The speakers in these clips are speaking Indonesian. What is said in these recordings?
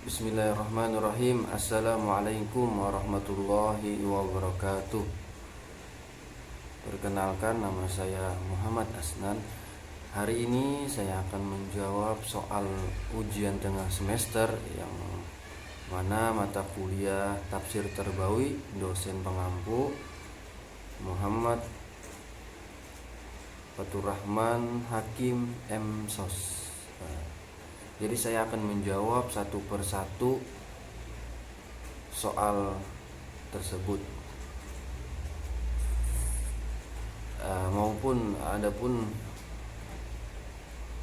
Bismillahirrahmanirrahim. Assalamualaikum warahmatullahi wabarakatuh. Perkenalkan, nama saya Muhammad Asnan. Hari ini saya akan menjawab soal ujian tengah semester yang mana mata kuliah Tafsir Terbawi, dosen pengampu Muhammad Faturrahman Hakim M.Sos. Jadi saya akan menjawab satu persatu soal tersebut, maupun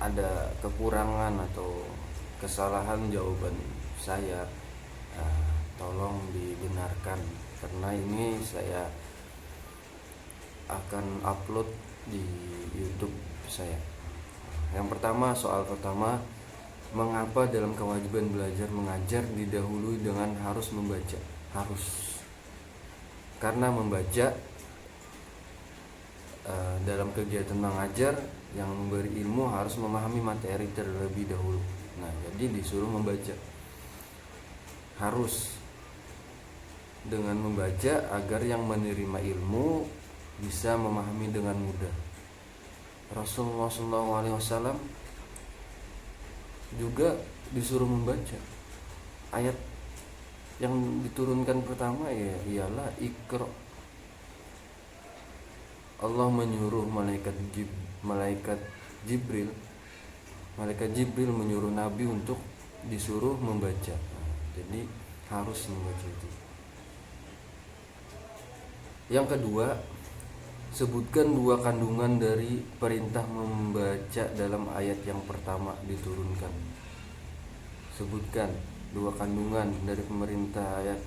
ada kekurangan atau kesalahan jawaban saya, tolong dibenarkan karena ini saya akan upload di YouTube saya. Yang pertama, soal pertama, mengapa dalam kewajiban belajar mengajar didahului dengan harus membaca? Harus, karena membaca dalam kegiatan mengajar yang memberi ilmu harus memahami materi terlebih dahulu. Nah, jadi disuruh membaca. Harus dengan membaca agar yang menerima ilmu bisa memahami dengan mudah. Rasulullah SAW juga disuruh membaca. Ayat yang diturunkan pertama ialah Iqra. Allah menyuruh malaikat Jibril menyuruh Nabi untuk disuruh membaca. Jadi harus membaca itu. Yang kedua, sebutkan dua kandungan dari perintah membaca dalam ayat yang pertama diturunkan. Sebutkan dua kandungan dari pemerintah ayat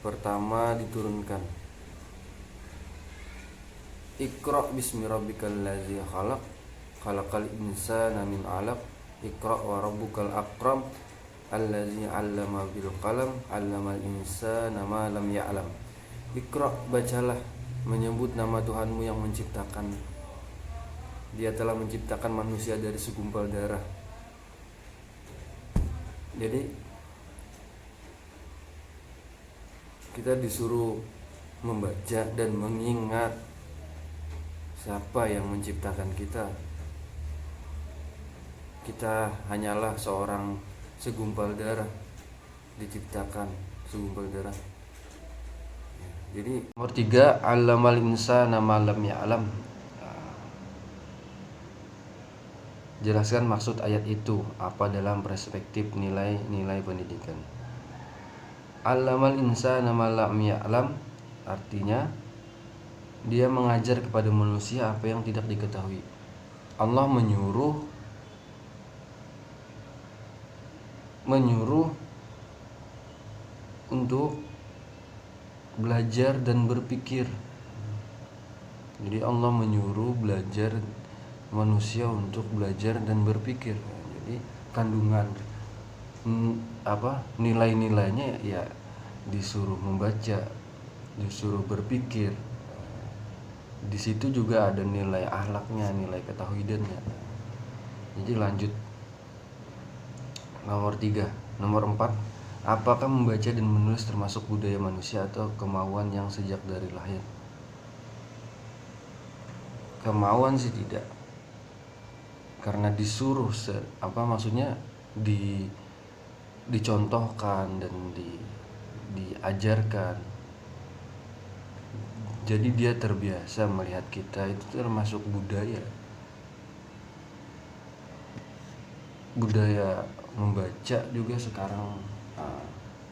pertama diturunkan. Iqra bismi rabbikal ladzi khalaq, khalaqal insana min 'alaq, Iqra wa rabbukal akram, alladzi 'allama bil qalam, 'allamal insana ma lam ya'lam. Iqra, bacalah, menyebut nama Tuhanmu yang menciptakan. Dia telah menciptakan manusia dari segumpal darah. Jadi kita disuruh membaca dan mengingat siapa yang menciptakan kita. Kita hanyalah seorang segumpal darah, diciptakan segumpal darah. Jadi nomor 3, 'allamal insana ma lam ya'lam. Jelaskan maksud ayat itu apa dalam perspektif nilai-nilai pendidikan. 'Allamal insana ma lam ya'lam artinya dia mengajar kepada manusia apa yang tidak diketahui. Allah menyuruh untuk belajar dan berpikir. Jadi Allah menyuruh belajar manusia untuk belajar dan berpikir. Jadi kandungan nilai-nilainya ya disuruh membaca, disuruh berpikir. Di situ juga ada nilai akhlaknya, nilai ketauhidannya. Jadi lanjut. Nomor 3, nomor 4, apakah membaca dan menulis termasuk budaya manusia atau kemauan yang sejak dari lahir? Kemauan sih tidak. Karena disuruh dicontohkan dan diajarkan. Jadi dia terbiasa melihat kita, itu termasuk budaya. Budaya membaca juga sekarang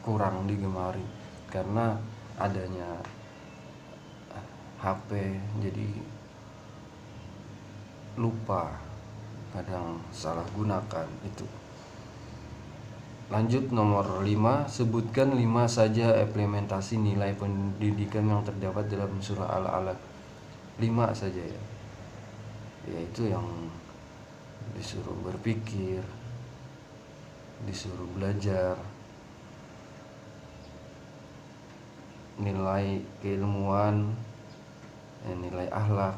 kurang digemari karena adanya HP, jadi lupa, kadang salah gunakan itu. Lanjut nomor 5, sebutkan 5 saja implementasi nilai pendidikan yang terdapat dalam surah Al-Alaq. 5 saja ya. Yaitu yang disuruh berpikir, disuruh belajar, nilai keilmuan, nilai akhlak,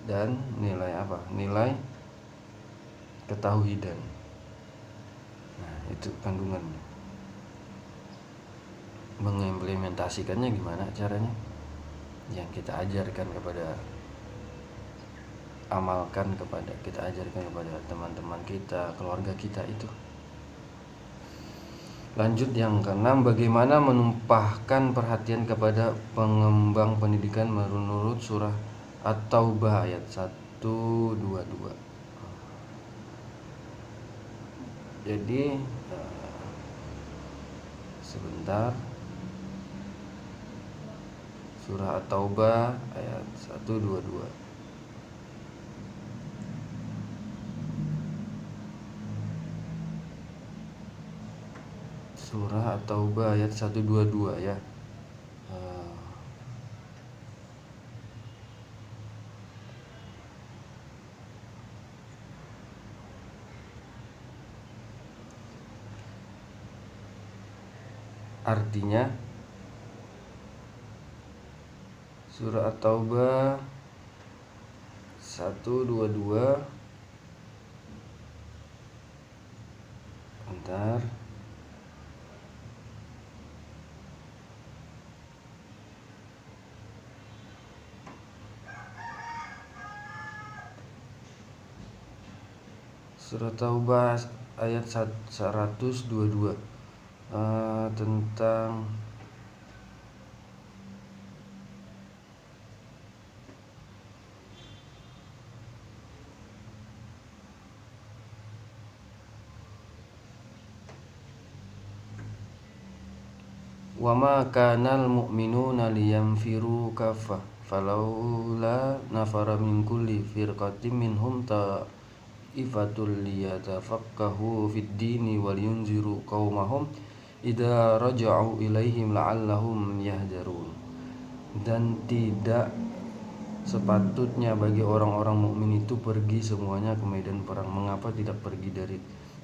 dan nilai ketauhidan. Nah, itu kandungannya. Mengimplementasikannya gimana caranya? Yang kita ajarkan kepada kita ajarkan kepada teman-teman kita, keluarga kita itu. Lanjut yang keenam, bagaimana menumpahkan perhatian kepada pengembang pendidikan menurut surah At-Taubah ayat 122. Jadi sebentar, surah At-Taubah ayat 122. Surah At-Taubah ayat 122 ya. Artinya surah At-Taubah 122. Bentar. Surah Taubah ayat 122 tentang wa ma kanal mu'minuna liyamfiru kaffah falaula nafara min kulli firqatin minhum ta'ifatul liyatafaqahu fid dini wal yunziru qaumahum idza raja'u ilaihim la'allahum yahdarun. Dan tidak sepatutnya bagi orang-orang mukmin itu pergi semuanya ke medan perang. Mengapa tidak pergi dari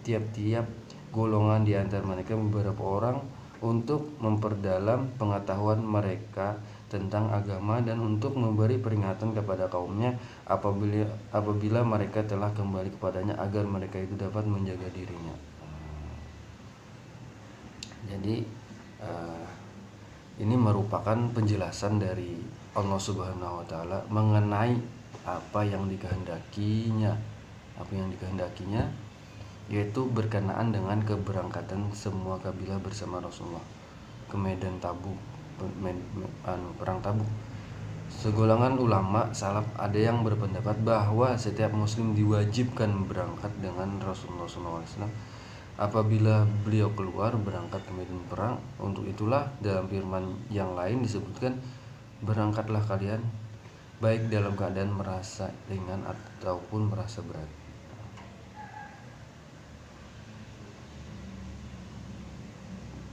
tiap-tiap golongan di antara mereka beberapa orang untuk memperdalam pengetahuan mereka tentang agama dan untuk memberi peringatan kepada kaumnya apabila mereka telah kembali kepadanya agar mereka itu dapat menjaga dirinya. Jadi ini merupakan penjelasan dari Allah Subhanahu wa taala mengenai apa yang dikehendakinya, yaitu berkenaan dengan keberangkatan semua kabilah bersama Rasulullah ke medan Tabuk, perang Tabuk. Segolongan ulama salaf ada yang berpendapat bahwa setiap muslim diwajibkan berangkat dengan Rasulullah SAW apabila beliau keluar berangkat ke medan perang. Untuk itulah dalam firman yang lain disebutkan, berangkatlah kalian baik dalam keadaan merasa ringan ataupun merasa berat.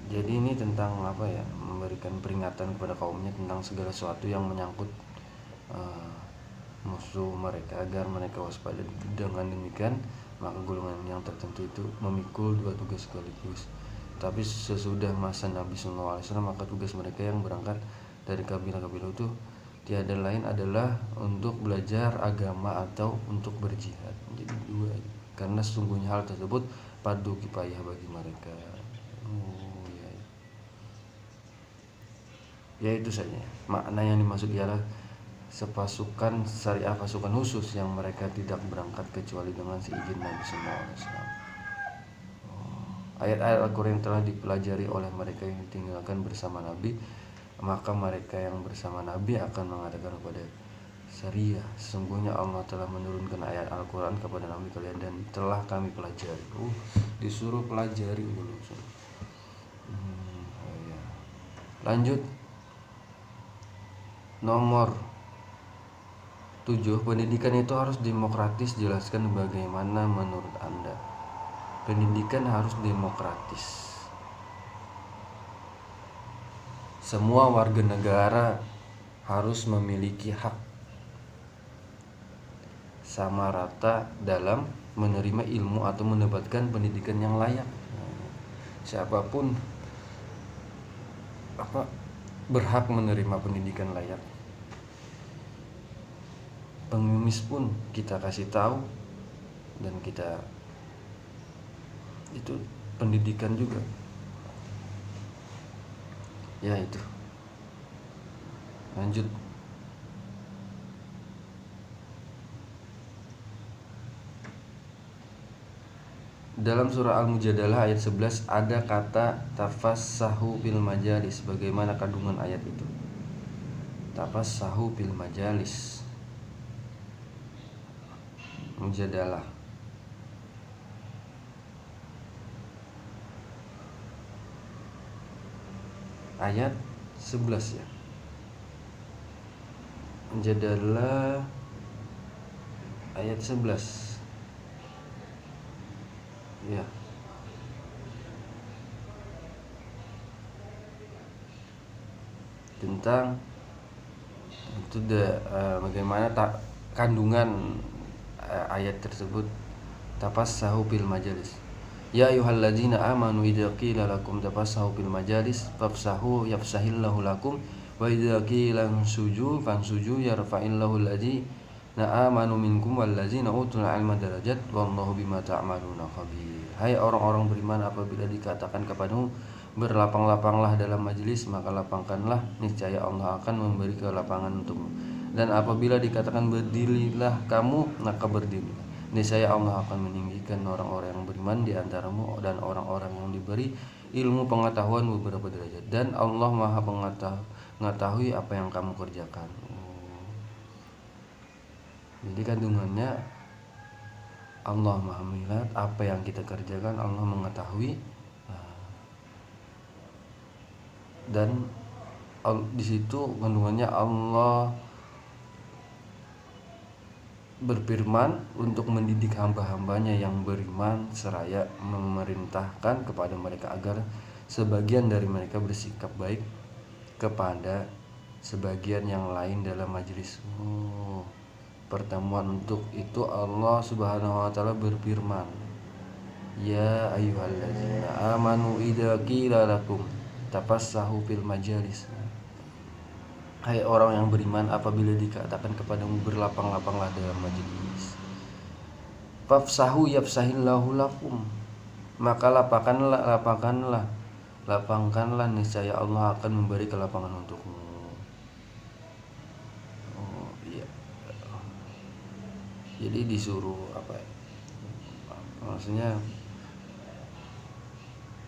Jadi ini tentang apa ya, memberikan peringatan kepada kaumnya tentang segala sesuatu yang menyangkut musuh mereka agar mereka waspada. Dengan demikian maka golongan yang tertentu itu memikul dua tugas sekaligus. Tapi sesudah masa Nabi SAW maka tugas mereka yang berangkat dari kabilah-kabilah itu tiada lain adalah untuk belajar agama atau untuk berjihad. Jadi dua, karena sesungguhnya hal tersebut fardu kifayah bagi mereka. Ya itu saja. Makna yang dimaksud ialah sepasukan syariah, pasukan khusus yang mereka tidak berangkat kecuali dengan seizin Nabi SAW. Ayat-ayat Al-Quran yang telah dipelajari oleh mereka yang ditinggalkan bersama Nabi, maka mereka yang bersama Nabi akan mengatakan kepada syariah, sesungguhnya Allah telah menurunkan ayat Al-Quran kepada Nabi kalian dan telah kami pelajari. Disuruh pelajari dulu. Lanjut. Nomor 7, pendidikan itu harus demokratis. Jelaskan bagaimana menurut Anda pendidikan harus demokratis. Semua warga negara harus memiliki hak sama rata dalam menerima ilmu atau mendapatkan pendidikan yang layak. Siapapun berhak menerima pendidikan layak. Pengemis pun kita kasih tahu dan kita Itu pendidikan juga. Ya itu. Lanjut. Dalam surah Al-Mujadalah ayat 11 ada kata tafassahu bil majalis. Bagaimana kandungan ayat itu? Tafassahu bil majalis. Mujadalah ayat 11 ya. Mujadalah ayat 11. Ya. Tentang itu bagaimana kandungan ayat tersebut. Tafassahu bil majalis. Ya ayyuhalladzina amanu idza qila lakum tafassahu bil majalis fafsahu yafsahillahu lakum wa idza qila ansuju fansuju yarfa'illahu alladzina amanu minkum walladzina utul ilma darajat wallahu bima ta'maluna khabir. Hai orang-orang beriman, apabila dikatakan kepadamu berlapang-lapanglah dalam majelis, maka lapangkanlah, niscaya Allah akan memberi kelapangan untukmu. Dan apabila dikatakan berdirilah kamu, maka berdirilah, niscaya Allah akan meninggikan orang-orang yang beriman di antaramu dan orang-orang yang diberi ilmu pengetahuan beberapa derajat, dan Allah Maha mengetahui apa yang kamu kerjakan. Jadi kandungannya Allah Maha melihat apa yang kita kerjakan, Allah mengetahui. Dan di situ kandungannya Allah berfirman untuk mendidik hamba-hambanya yang beriman, seraya memerintahkan kepada mereka agar sebagian dari mereka bersikap baik kepada sebagian yang lain dalam majelis. Pertemuan untuk itu Allah Subhanahu wa taala berfirman, ya ayyuhalladzina amanu idza qila lakum tafassahu fil majalis. Hai orang yang beriman, apabila dikatakan kepadamu berlapang-lapanglah dalam majelis, fafsahu yafsahillahu lakum, maka lapangkanlah, niscaya Allah akan memberi kelapangan untukmu. Iya. Jadi disuruh apa ya? Maksudnya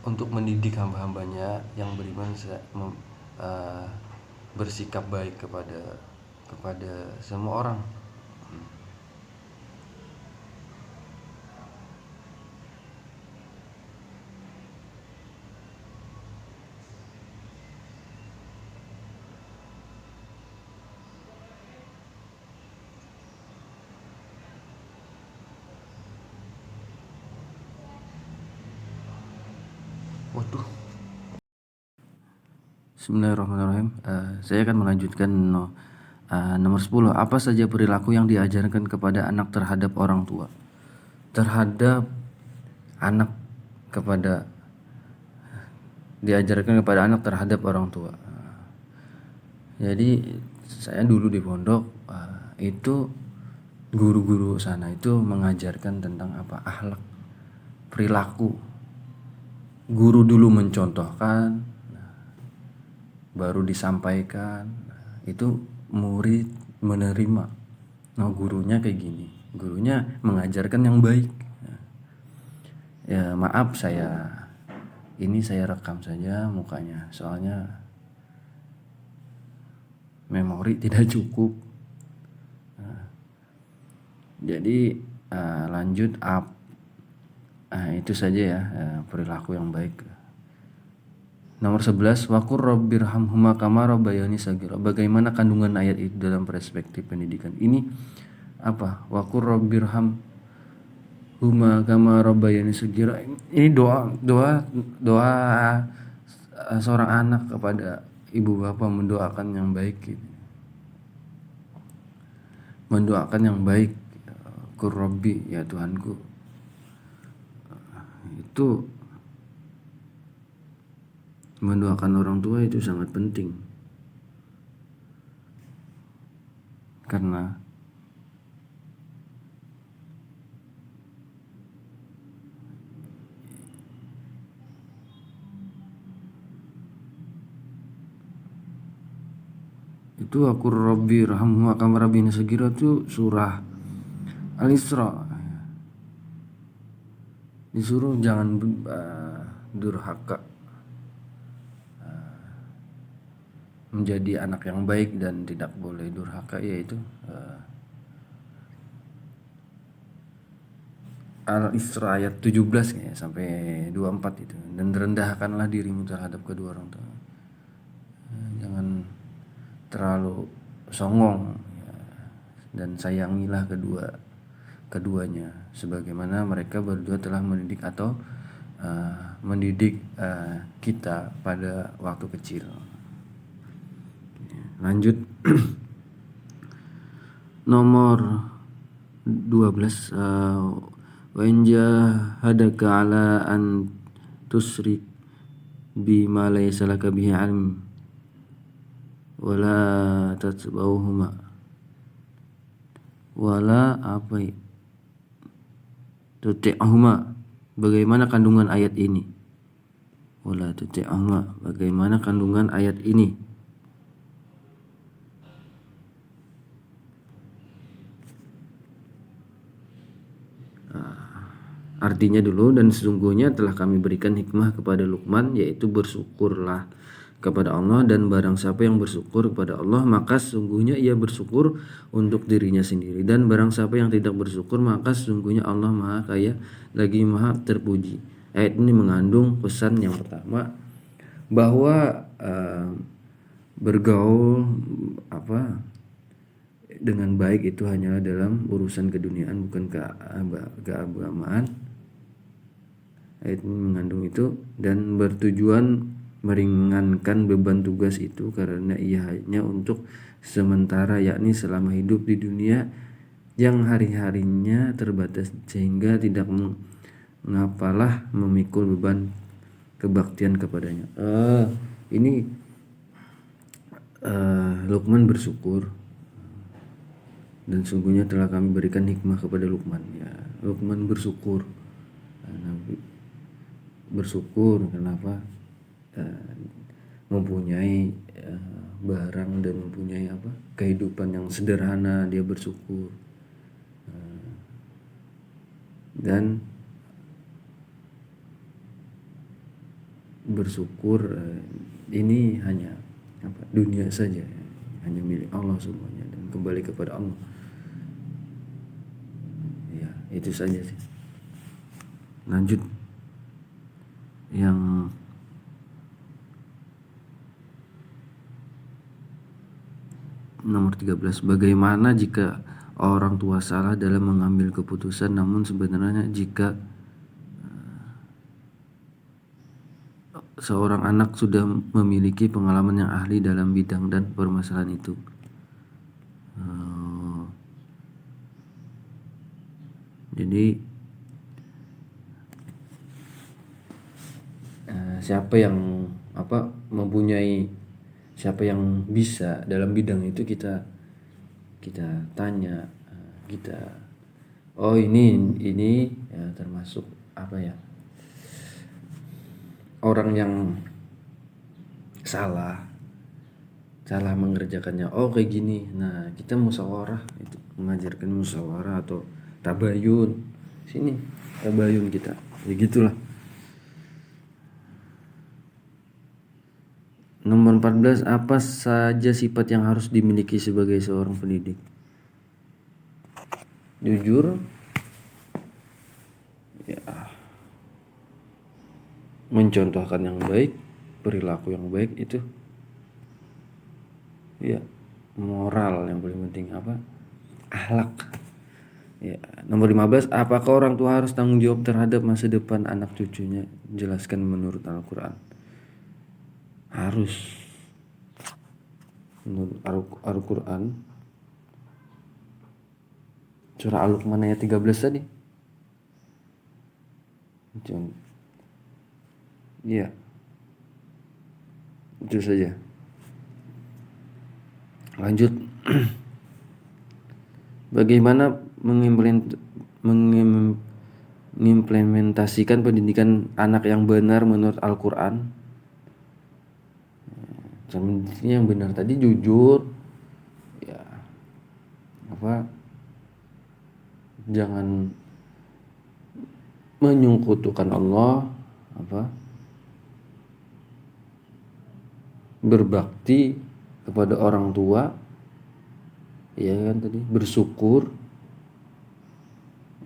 untuk mendidik hamba-hambanya yang beriman bersikap baik kepada semua orang. Waduh. Bismillahirrahmanirrahim. Saya akan melanjutkan nomor 10. Apa saja perilaku yang diajarkan kepada anak terhadap orang tua? Terhadap anak diajarkan kepada anak terhadap orang tua. Jadi saya dulu di pondok itu guru-guru sana itu mengajarkan tentang apa? Akhlak, perilaku. Guru dulu mencontohkan, baru disampaikan, itu murid menerima. Nah, gurunya kayak gini, gurunya mengajarkan yang baik. Ya maaf, saya rekam saja mukanya, soalnya memori tidak cukup. Jadi lanjut itu saja ya, perilaku yang baik. Nomor 11, waqur rabbirhamhuma kama rabbayani shaghira. Bagaimana kandungan ayat itu dalam perspektif pendidikan? Ini apa? Waqur rabbirhamhuma kama rabbayani shaghira. Ini doa seorang anak kepada ibu bapak, mendoakan yang baik gitu. Mendoakan yang baik. Qur rabbi, ya Tuhanku. Itu mendoakan orang tua itu sangat penting, karena itu aku Rabbi rahmu akam Rabbina Sagira itu surah Al-Isra. Disuruh jangan durhaka, menjadi anak yang baik dan tidak boleh durhaka, yaitu Al-Isra ayat 17 ya, sampai 24 itu. Dan rendahkanlah dirimu terhadap kedua orang tua. Jangan terlalu songong ya, dan sayangilah keduanya sebagaimana mereka berdua telah mendidik kita pada waktu kecil. Lanjut. Nomor 12, wa in jahadaka ala an tusrik bima laysa laka bihi ilm wala tatbauhuma wala tuti'ahuma. Bagaimana kandungan ayat ini? Wala tuti'ahuma, bagaimana kandungan ayat ini? Artinya dulu, dan sesungguhnya telah kami berikan hikmah kepada Luqman, yaitu bersyukurlah kepada Allah, dan barang siapa yang bersyukur kepada Allah maka sesungguhnya ia bersyukur untuk dirinya sendiri, dan barang siapa yang tidak bersyukur maka sesungguhnya Allah Maha Kaya lagi Maha Terpuji. Ayat ini mengandung pesan yang pertama, bahwa bergaul dengan baik itu hanyalah dalam urusan keduniaan, bukan keagamaan. Ayat ini mengandung itu, dan bertujuan meringankan beban tugas itu karena ia hanya untuk sementara, yakni selama hidup di dunia yang hari-harinya terbatas, sehingga tidak mengapalah memikul beban kebaktian kepadanya. Ini Luqman bersyukur, dan sungguhnya telah kami berikan hikmah kepada Luqman. Ya, Luqman bersyukur. Bersyukur kenapa? Mempunyai barang dan mempunyai kehidupan yang sederhana, dia bersyukur. Dan bersyukur ini hanya dunia saja, hanya milik Allah semuanya, dan kembali kepada Allah. Ya, itu saja sih. Lanjut yang nomor 13, bagaimana jika orang tua salah dalam mengambil keputusan, namun sebenarnya jika seorang anak sudah memiliki pengalaman yang ahli dalam bidang dan permasalahan itu. Jadi siapa yang siapa yang bisa dalam bidang itu, kita tanya, ini ya, termasuk orang yang salah mengerjakannya, kayak gini. Nah, kita musyawarah, itu mengajarkan musyawarah atau tabayun. Sini tabayun kita, ya gitulah. Nomor 14, apa saja sifat yang harus dimiliki sebagai seorang pendidik? Jujur, ya, mencontohkan yang baik, perilaku yang baik, itu ya, moral yang paling penting, akhlak. Ya, nomor 15, apakah orang tua harus tanggung jawab terhadap masa depan anak cucunya? Jelaskan menurut Al-Quran. Harus. Menurut Al-Quran, surah Al-Luqman ayat 13 tadi. Ya, itu saja. Lanjut. Bagaimana mengimplementasikan pendidikan anak yang benar menurut Al-Quran? Yang benar tadi jujur, jangan menyekutukan Allah, berbakti kepada orang tua, ya kan tadi, bersyukur.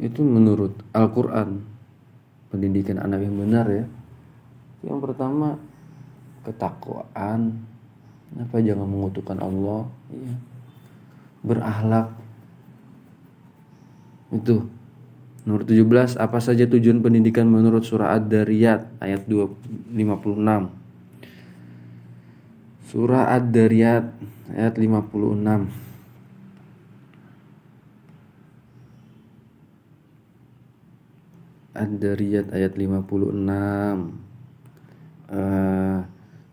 Itu menurut Al-Quran, pendidikan anak yang benar ya. Yang pertama, ketakwaan, jangan mengutukan Allah, ya. Berakhlak. Itu. Nomor 17, apa saja tujuan pendidikan menurut surah Ad-Dariyat ayat 56. Surah Ad-Dariyat ayat 56. Ad-Dariyat ayat 56.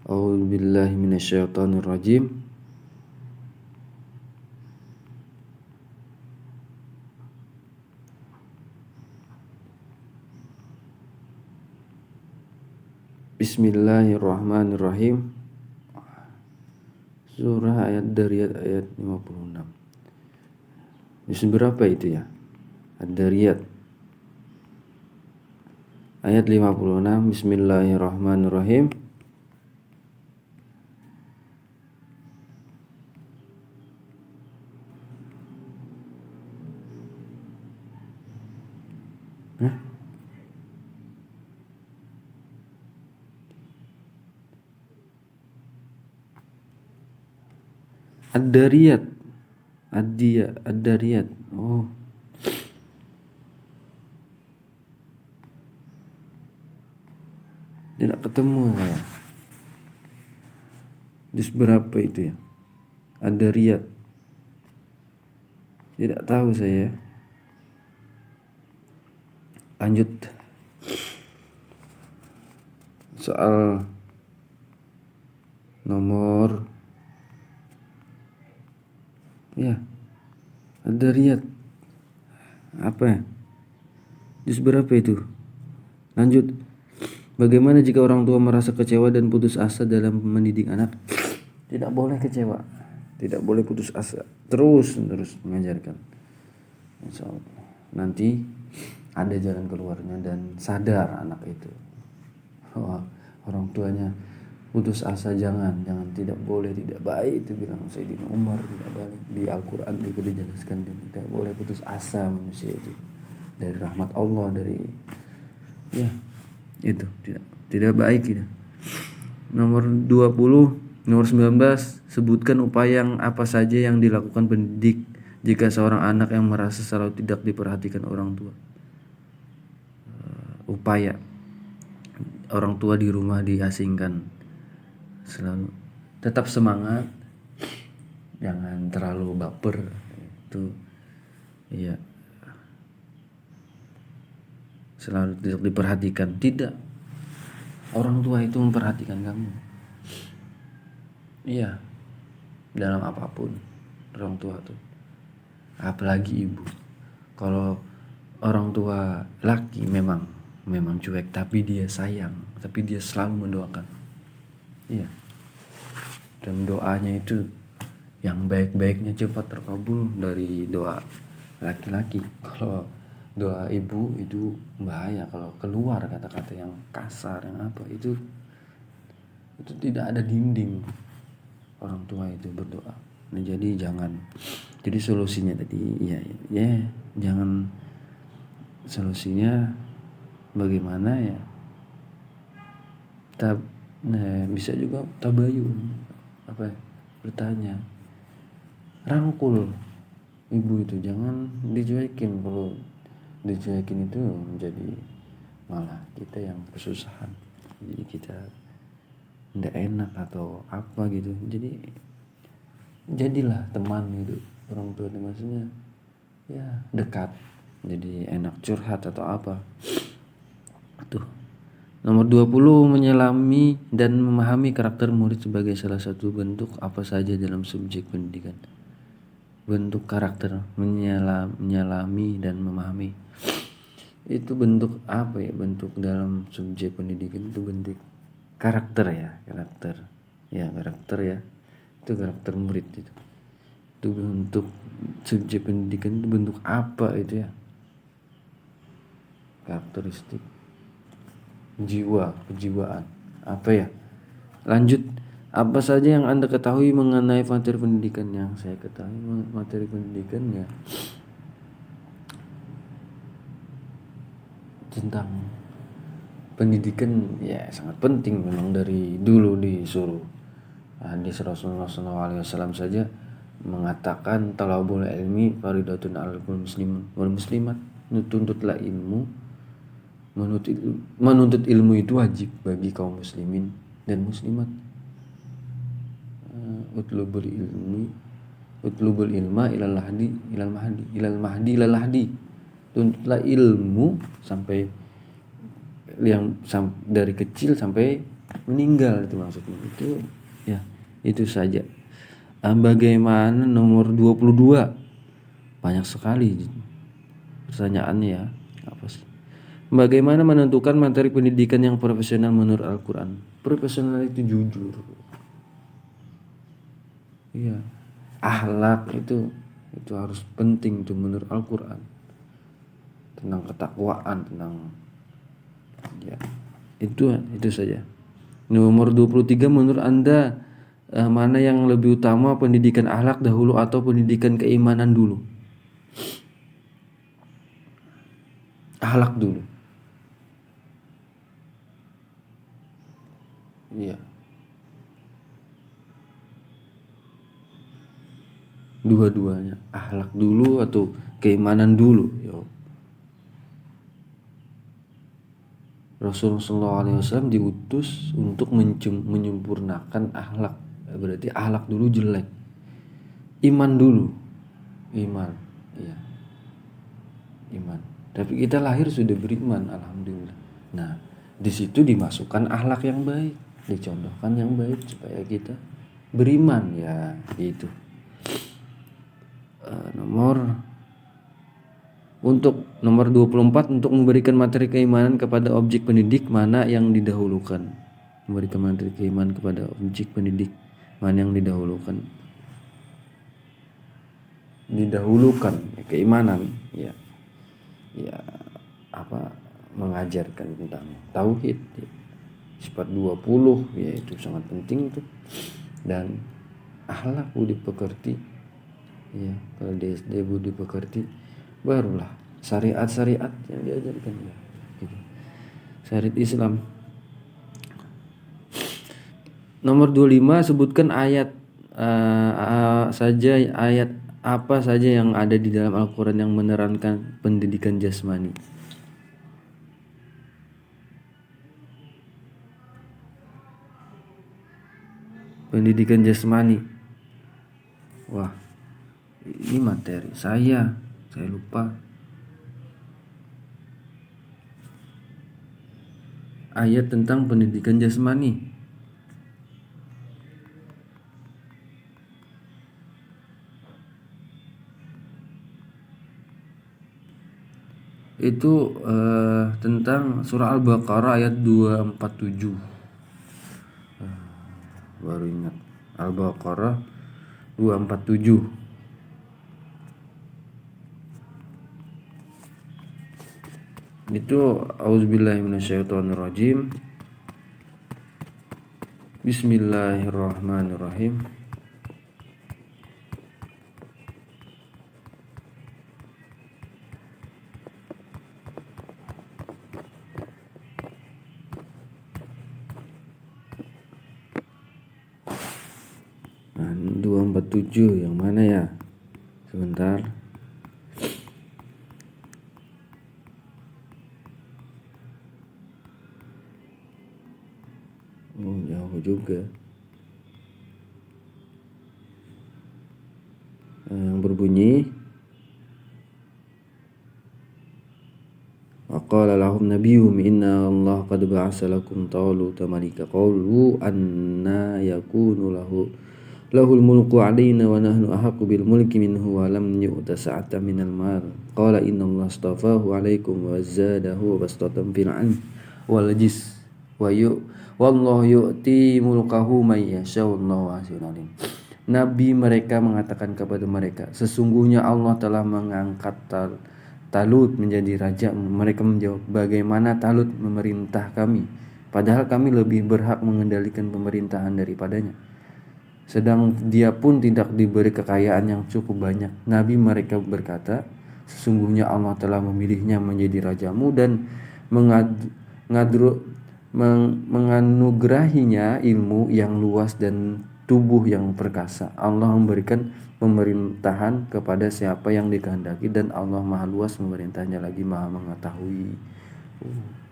A'udzubillahi minasyaitonirrajim. Bismillahirrahmanirrahim. Surah Ad-Dariyat ayat 56. Juz berapa itu ya? Ad-Dariyat ayat 56. Bismillahirrahmanirrahim. Ad-Dariyat. Ad-Dariyat. Oh. Tidak ketemu saya. Juz berapa itu ya? Ad-Dariyat. Tidak tahu saya. Lanjut. Soal nomor Ad-Dariyat. Apa? Juz berapa itu? Lanjut. Bagaimana jika orang tua merasa kecewa dan putus asa dalam mendidik anak? Tidak boleh kecewa, tidak boleh putus asa, terus mengajarkan. Insya Allah nanti ada jalan keluarnya dan sadar anak itu bahwa orang tuanya putus asa. Jangan, tidak boleh, tidak baik. Itu bilang Sayyidina Umar, tidak baik. Di Al-Quran juga dijelaskan, tidak boleh putus asa manusia itu dari rahmat Allah, dari itu tidak baik gitu. Nomor 20, nomor 19, sebutkan upaya yang apa saja yang dilakukan pendidik jika seorang anak yang merasa selalu tidak diperhatikan orang tua. Upaya orang tua di rumah diasingkan, selalu tetap semangat, jangan terlalu baper. Itu iya, selalu tidak diperhatikan. Tidak, orang tua itu memperhatikan kamu. Iya, dalam apapun orang tua tuh, apalagi ibu. Kalau orang tua laki memang cuek, tapi dia sayang, tapi dia selalu mendoakan. Iya, dan doanya itu yang baik-baiknya cepat terkabul dari doa laki-laki. Kalau doa ibu itu bahaya, kalau keluar kata-kata yang kasar, yang apa, itu tidak ada dinding orang tua itu berdoa. Nah, jadi solusinya tadi jangan, solusinya bagaimana ya? Bisa juga tabayun, bertanya, rangkul ibu itu, jangan dicuekin. Kalau dicuekin itu menjadi malah kita yang kesusahan, jadi kita tidak enak atau apa gitu. Jadi jadilah teman gitu orang tua, maksudnya ya dekat, jadi enak curhat atau apa. Tuh. Nomor 20, menyelami dan memahami karakter murid sebagai salah satu bentuk apa saja dalam subjek pendidikan. Bentuk karakter, menyelami dan memahami. Itu bentuk apa ya? Bentuk dalam subjek pendidikan itu bentuk karakter ya. Itu karakter murid itu. Itu bentuk subjek pendidikan, itu bentuk apa itu ya? Karakteristik jiwa, kejiwaan. Apa ya? Lanjut, apa saja yang Anda ketahui mengenai materi pendidikan? Yang saya ketahui materi pendidikannya tentang pendidikan ya sangat penting, memang dari dulu disuruh. Hadis Rasulullah SAW saja mengatakan talabul ilmi faridatun 'alal muslimin wal muslimat. Tuntutlah ilmu, menuntut ilmu itu wajib bagi kaum muslimin dan muslimat. Utlubul ilma ilal mahdi. Tuntutlah ilmu sampai dari kecil sampai meninggal, itu maksudnya. Itu ya, itu saja. Bagaimana nomor 22? Banyak sekali pertanyaannya ya. Apa sih? Bagaimana menentukan materi pendidikan yang profesional menurut Al-Quran? Profesional itu jujur. Iya. Akhlak itu harus penting tuh menurut Al-Quran. Tentang ketakwaan, tentang ya, itu saja. Nomor 23, menurut Anda mana yang lebih utama, pendidikan akhlak dahulu atau pendidikan keimanan dulu? Akhlak dulu. Iya. Dua-duanya, akhlak dulu atau keimanan dulu. Yo. Rasulullah SAW diutus untuk menyempurnakan akhlak. Berarti akhlak dulu jelek, iman dulu. Iman, iya, iman. Tapi kita lahir sudah beriman, alhamdulillah. Nah, di situ dimasukkan akhlak yang baik, dicontohkan yang baik supaya kita beriman, ya itu. Nomor 24, untuk memberikan materi keimanan kepada objek pendidik, mana yang didahulukan? Memberikan materi keimanan kepada objek pendidik, mana yang didahulukan? Didahulukan keimanan, ya. Ya, mengajarkan tentang tauhid, ya. Sifat 20, ya itu sangat penting tuh. Dan akhlak budi pekerti. Ya, kalau di SD budi pekerti, barulah syariat yang diajarkan, ya. Gitu. Syariat Islam. Nomor 25, sebutkan ayat apa saja yang ada di dalam Al-Quran yang menerangkan pendidikan jasmani. Pendidikan jasmani. Wah, ini materi saya lupa. Ayat tentang pendidikan jasmani. Itu tentang surah Al-Baqarah ayat 247. Baru ingat, Al-Baqarah 247. Itu auzubillahi minasyaitonirrajim. Bismillahirrahmanirrahim. Nah, 247 yang mana ya? Sebentar. Oh, jauh juga. Yang berbunyi, waqala lahum nabiyyuhum inna Allah qad ba'asa lakum taluta malika qalu anna yakunu lahul mulku alaina wa nahnu ahaqqu bil mulki minhu wa lam yu'ta sa'atan minal mal qala inna Allah astafahu alaikum wa zadahu bastatan fil 'ilmi wal jism wallahu yu'ti mulkahu may yasha wallahu wasi'un alim. Nabi mereka mengatakan kepada mereka, sesungguhnya Allah telah mengangkat Talut menjadi raja. Mereka menjawab, bagaimana Talut memerintah kami, padahal kami lebih berhak mengendalikan pemerintahan daripadanya, sedang dia pun tidak diberi kekayaan yang cukup banyak. Nabi mereka berkata, sesungguhnya Allah telah memilihnya menjadi rajamu dan menganugerahinya ilmu yang luas dan tubuh yang perkasa. Allah memberikan pemerintahan kepada siapa yang dikehendaki dan Allah maha luas pemerintahnya lagi maha mengetahui.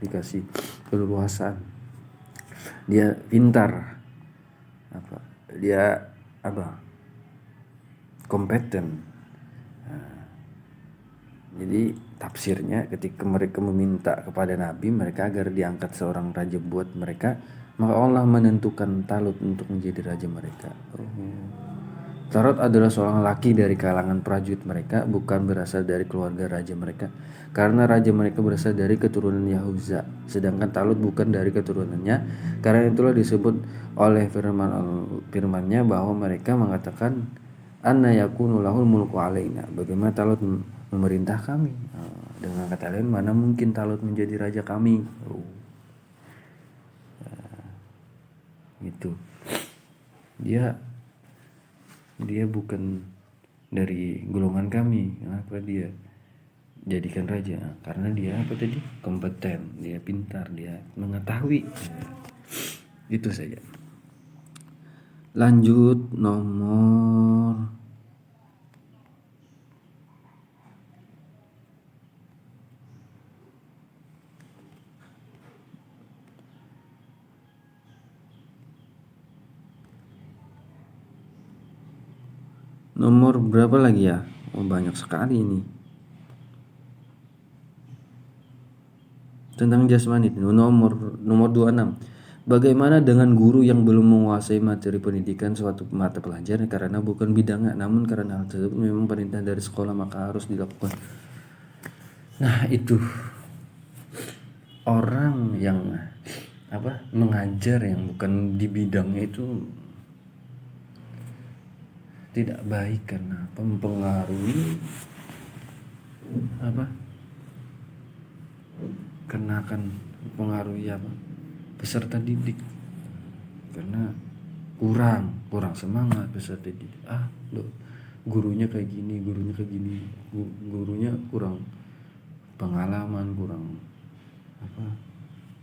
Dikasih keleluasan. Dia pintar. Dia kompeten. Jadi tafsirnya ketika mereka meminta kepada Nabi mereka agar diangkat seorang raja buat mereka, maka Allah menentukan Talut untuk menjadi raja mereka. Talut adalah seorang laki dari kalangan prajurit mereka, bukan berasal dari keluarga raja mereka, karena raja mereka berasal dari keturunan Yahuza, sedangkan Talut bukan dari keturunannya. Karena itulah disebut oleh firman-Nya bahwa mereka mengatakan, anna yakunu lahul mulku alaina, bagaimana Talut memerintah kami. Dengan kata lain, mana mungkin Talut menjadi raja kami. Gitu. Dia bukan dari golongan kami. Kenapa dia jadikan raja? Karena dia kompeten, dia pintar, dia mengetahui. Itu saja. Lanjut nomor berapa lagi ya? Banyak sekali ini. Tentang jasmani, nomor 26. Bagaimana dengan guru yang belum menguasai materi pendidikan suatu mata pelajaran karena bukan bidangnya, namun karena hal tersebut memang perintah dari sekolah maka harus dilakukan. Nah, itu orang yang mengajar yang bukan di bidangnya itu tidak baik karena mempengaruhi karena akan mempengaruhi peserta didik, karena kurang semangat peserta didik. Gurunya kayak gini, gurunya kurang pengalaman, kurang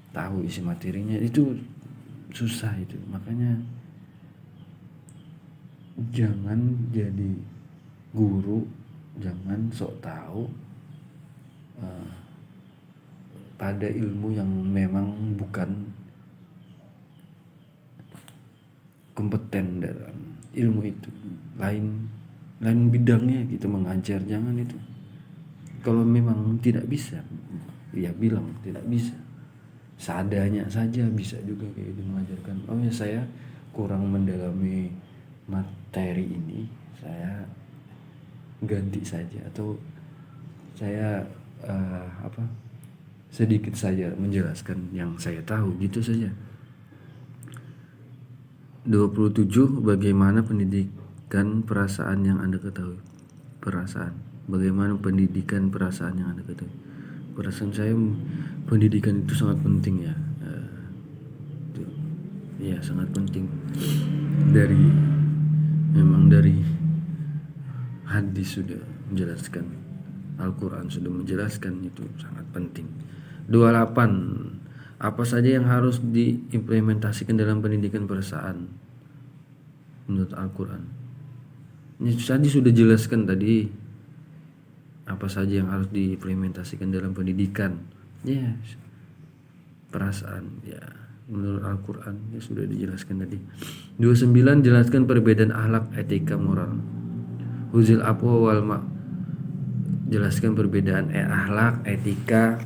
tahu isi materinya, itu susah itu. Makanya jangan jadi guru, jangan sok tahu pada ilmu yang memang bukan kompeten dalam ilmu itu, lain bidangnya gitu mengajar. Jangan itu. Kalau memang tidak bisa, ya bilang tidak bisa, seadanya saja. Bisa juga kayak itu mengajarkan, saya kurang mendalami materi ini, saya ganti saja, atau saya sedikit saja menjelaskan yang saya tahu, gitu saja. 27. Bagaimana pendidikan perasaan yang Anda ketahui? Bagaimana pendidikan perasaan yang Anda ketahui? Perasaan saya, pendidikan itu sangat penting ya. Ya, sangat penting. Dari hadis sudah menjelaskan, Al-Quran sudah menjelaskan, itu sangat penting. 28. Apa saja yang harus diimplementasikan dalam pendidikan perasaan menurut Al-Quran? Ini tadi sudah jelaskan tadi, apa saja yang harus diimplementasikan dalam pendidikan perasaan ya menurut Al-Quran, ya sudah dijelaskan tadi. 29. Jelaskan perbedaan akhlak, etika, moral. Huzil aqwa wal ma. Jelaskan perbedaan akhlak, etika,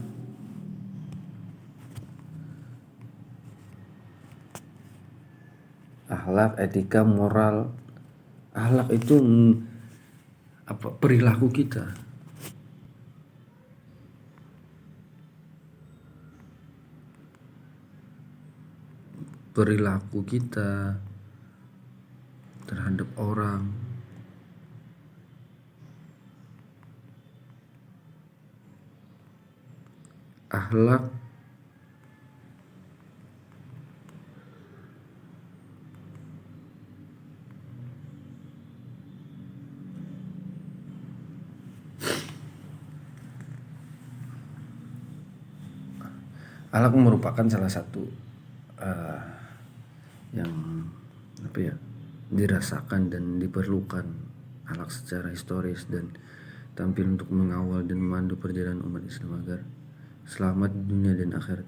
moral. Akhlak itu perilaku kita. terhadap orang. Akhlak akhlak merupakan salah satu yang dirasakan dan diperlukan akhlak secara historis dan tampil untuk mengawal dan memandu perjalanan umat Islam agar selamat di dunia dan akhirat.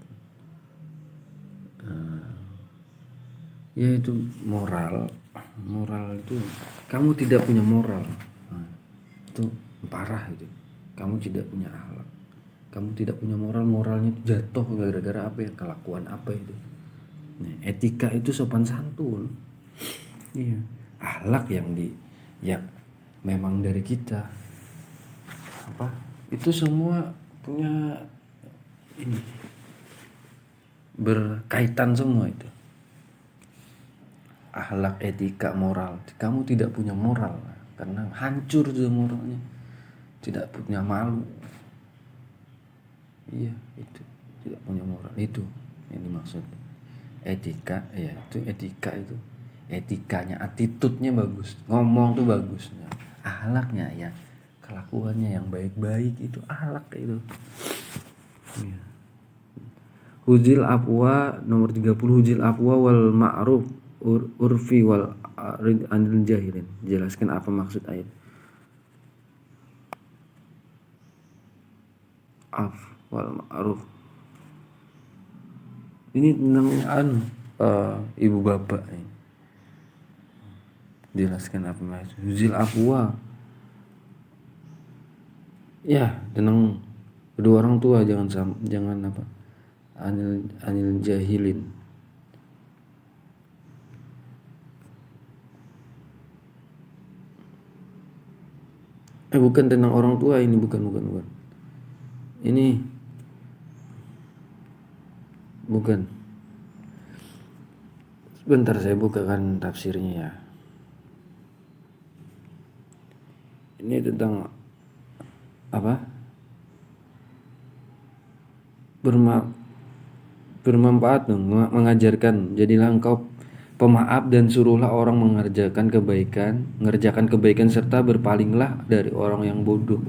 Yaitu moral itu kamu tidak punya moral, itu parah itu. Kamu tidak punya akhlak, kamu tidak punya moralnya itu jatuh gara-gara apa ya, kelakuan apa itu. Nah, etika itu sopan santun. Iya, akhlak yang memang dari kita. Itu semua punya ini berkaitan semua itu. Akhlak, etika, moral. Kamu tidak punya moral karena hancur tuh moralnya. Tidak punya malu. Iya, itu tidak punya moral, itu yang dimaksud. Etika, ya itu etika itu. Etikanya, attitude-nya bagus, ngomong tuh bagus. Akhlaknya ya, kelakuannya yang baik-baik itu akhlak itu. Ya. Hujil afwa nomor 30, hujil afwa wal ma'ruf urfi wal arid anil jahilin. Jelaskan apa maksud ayat. Af wal ma'ruf. Ini tentang ibu bapak ini. Jelaskan apa maksud hujil afwa. Ya, tentang kedua orang tua, jangan apa? Anil jahilin. Bukan tentang orang tua ini, bukan. Ini bukan. Sebentar saya bukakan tafsirnya ya. Ini tentang apa? Bermanfaat dong, mengajarkan. Jadilah engkau pemaaf dan suruhlah orang mengerjakan kebaikan serta berpalinglah dari orang yang bodoh.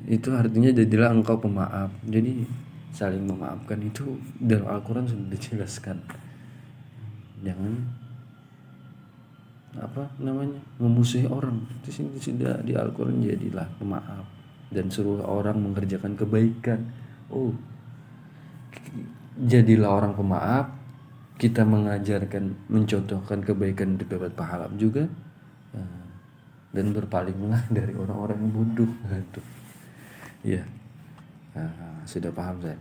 Itu artinya jadilah engkau pemaaf. Jadi saling memaafkan itu dalam Al-Quran sudah dijelaskan. Jangan memusuhi orang. Di sini sudah di Al-Quran, jadilah pemaaf dan suruh orang mengerjakan kebaikan. Jadilah orang pemaaf, kita mengajarkan, mencontohkan kebaikan untuk dapat pahala juga, dan berpalinglah dari orang-orang yang bodoh. Ya, sudah paham saya.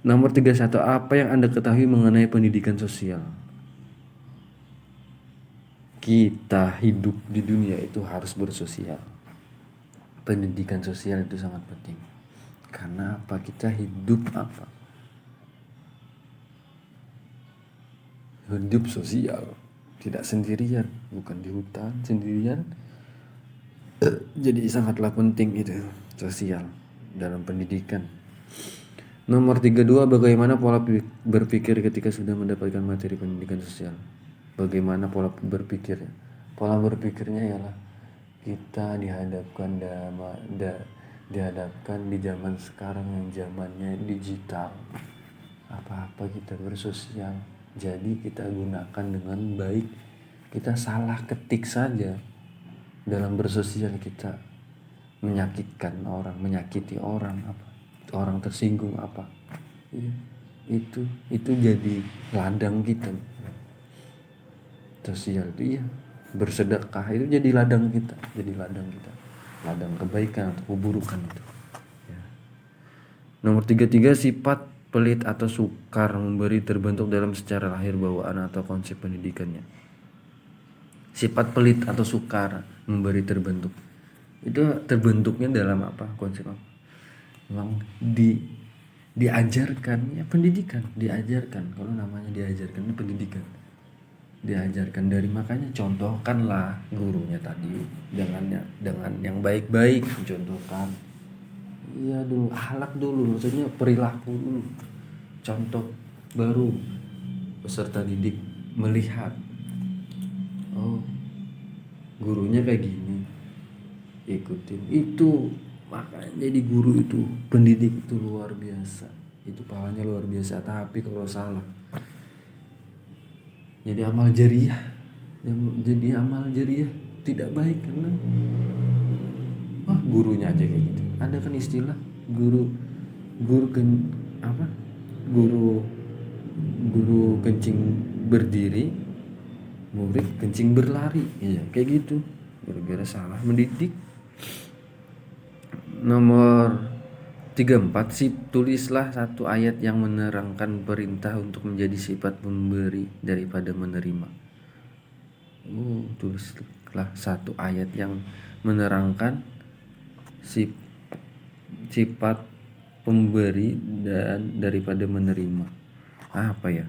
Nomor 31, apa yang Anda ketahui mengenai pendidikan sosial? Kita hidup di dunia itu harus bersosial. Pendidikan sosial itu sangat penting. Karena apa? Kita hidup apa? Hidup sosial, tidak sendirian, bukan di hutan sendirian. Jadi sangatlah penting itu sosial dalam pendidikan. Nomor 32, bagaimana pola berpikir ketika sudah mendapatkan materi pendidikan sosial? Bagaimana pola berpikirnya? Pola berpikirnya ialah kita dihadapkan di zaman sekarang yang zamannya digital. Apa-apa kita bersosial. Jadi kita gunakan dengan baik. Kita salah ketik saja dalam bersosial, kita menyakitkan orang, menyakiti orang, orang tersinggung apa. Itu jadi ladang kita. Sosial itu bersedekah itu jadi ladang kita, ladang kebaikan atau keburukan itu. Nomor 33, sifat pelit atau sukar memberi terbentuk dalam secara lahir bawaan atau konsep pendidikannya. Sifat pelit atau sukar memberi terbentuk itu terbentuknya dalam apa, konsep apa? Memang diajarkan, ya pendidikan, diajarkan. Kalau namanya diajarkan itu pendidikan, diajarkan dari, makanya contohkanlah gurunya tadi dengan yang baik-baik, contohkan. Iya dulu, akhlak dulu, maksudnya perilaku dulu, contoh baru peserta didik melihat, oh gurunya kayak gini, ikutin itu. Makanya jadi guru itu, pendidik itu luar biasa, itu pahalanya luar biasa. Tapi kalau salah jadi amal jariah, jadi amal jariah tidak baik, karena gurunya aja kayak gitu. Ada kan istilah guru guru apa, guru guru kencing berdiri, murid kencing berlari. Iya kayak gitu, gara-gara salah mendidik. Nomor 34, tulislah satu ayat yang menerangkan perintah untuk menjadi sifat memberi daripada menerima. Tulislah satu ayat yang menerangkan sifat pemberi dan daripada menerima. Apa ya?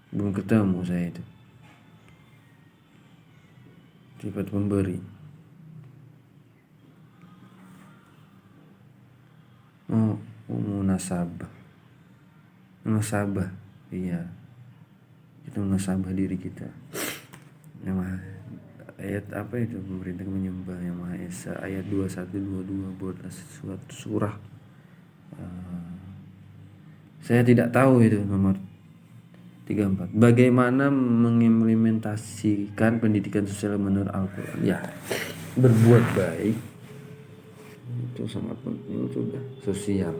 Belum ketemu saya itu. Sifat pemberi. Munasabah. Iya. Itu munasabah diri kita. Ayat apa itu? Pemerintah menyembah Yang Maha Esa. Ayat 21-22 buat suatu surah. Saya tidak tahu itu nomor 34. Bagaimana mengimplementasikan pendidikan sosial menurut Al-Quran? Ya, berbuat baik itu sangat penting, sudah sosial.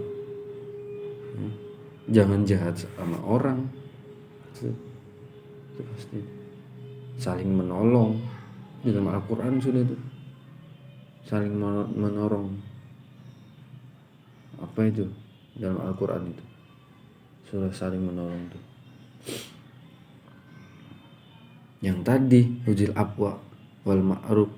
Jangan jahat sama orang, itu pasti. Saling menolong, di dalam Al-Quran sudah itu, saling menolong. Apa itu dalam Al-Quran itu? Surah saling menolong itu. Yang tadi hujil afwa wal ma'ruf